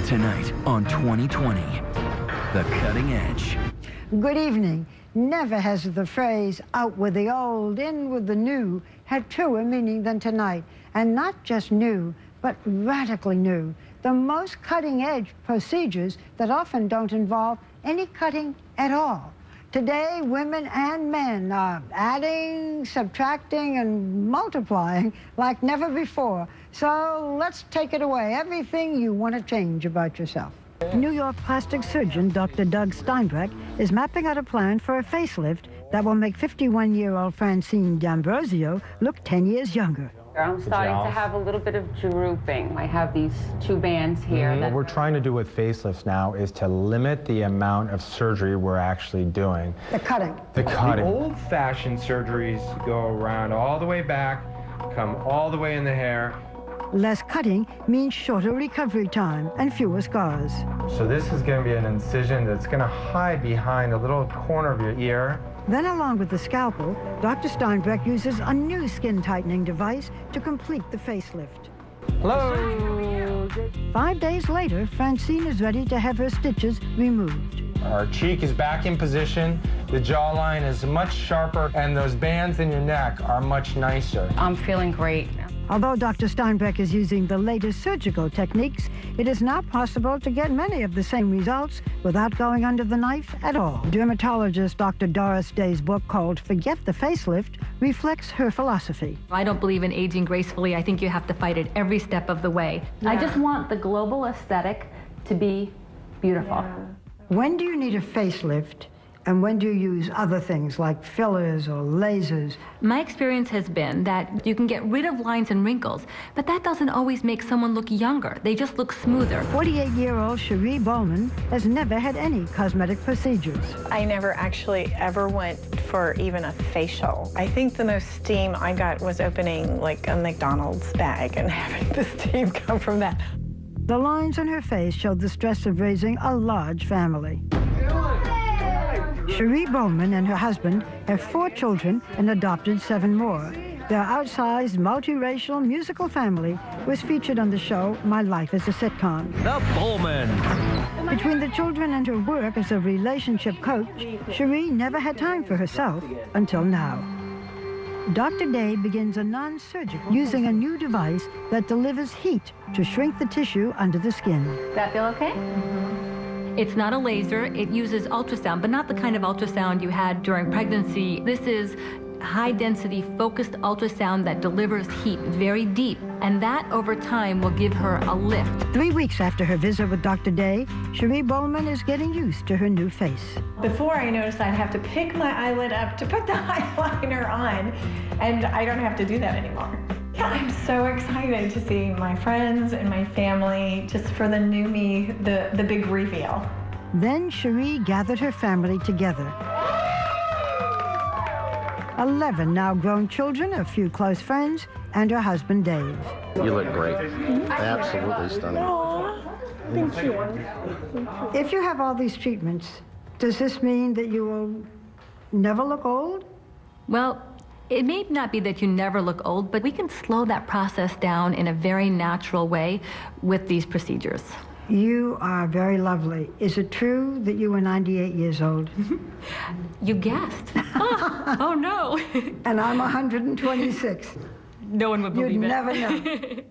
Tonight on 2020, The Cutting Edge. Good evening. Never has the phrase out with the old, in with the new had truer meaning than tonight. And not just new, but radically new. The most cutting-edge procedures that often don't involve any cutting at all. Today, women and men are adding, subtracting, and multiplying like never before. So let's take it away. Everything you want to change about yourself. New York plastic surgeon Dr. Steinbrech is mapping out a plan for a facelift that will make 51-year-old Francine D'Ambrosio look 10 years younger. I'm starting to have a little bit of drooping. I have these two bands here. What we're trying to do with facelifts now is to limit the amount of surgery we're actually doing. The cutting. The cutting. The old-fashioned surgeries go around all the way back, come all the way in the hair. Less cutting means shorter recovery time and fewer scars. So this is going to be an incision that's going to hide behind a little corner of your ear. Then, along with the scalpel, Dr. Steinbrech uses a new skin-tightening device to complete the facelift. Hello! 5 days later, Francine is ready to have her stitches removed. Our cheek is back in position, the jawline is much sharper, and those bands in your neck are much nicer. I'm feeling great. Although Dr. Steinbrech is using the latest surgical techniques, it is now possible to get many of the same results without going under the knife at all. Dermatologist Dr. Doris Day's book called Forget the Facelift reflects her philosophy. I don't believe in aging gracefully. I think you have to fight it every step of the way. Yeah. I just want the global aesthetic to be beautiful. Yeah. When do you need a facelift? And when do you use other things like fillers or lasers? My experience has been that you can get rid of lines and wrinkles, but that doesn't always make someone look younger. They just look smoother. 48-year-old Cherie Bowman has never had any cosmetic procedures. I never actually ever went for even a facial. I think the most steam I got was opening like a McDonald's bag and having the steam come from that. The lines on her face showed the stress of raising a large family. Cherie Bowman and her husband have 4 children and adopted 7 more. Their outsized, multiracial musical family was featured on the show My Life as a Sitcom. The Bowman. Between the children and her work as a relationship coach, Cherie never had time for herself until now. Dr. Day begins a non-surgical using a new device that delivers heat to shrink the tissue under the skin. Does that feel okay? It's not a laser. It uses ultrasound, but not the kind of ultrasound you had during pregnancy. This is high-density, focused ultrasound that delivers heat very deep, and that, over time, will give her a lift. 3 weeks after her visit with Dr. Day, Cherie Bowman is getting used to her new face. Before I noticed I'd have to pick my eyelid up to put the eyeliner on, and I don't have to do that anymore. Yeah, I'm so excited to see my friends and my family, just for the new me, the big reveal. Then Cherie gathered her family together. 11 now grown children, a few close friends, and her husband Dave. You look great. Absolutely stunning. Aww, thank you. If you have all these treatments, does this mean that you will never look old? Well, it may not be that you never look old, but we can slow that process down in a very natural way with these procedures. You are very lovely. Is it true that you were 98 years old? You guessed. Oh no. And I'm 126. No one would believe You'd it. never know.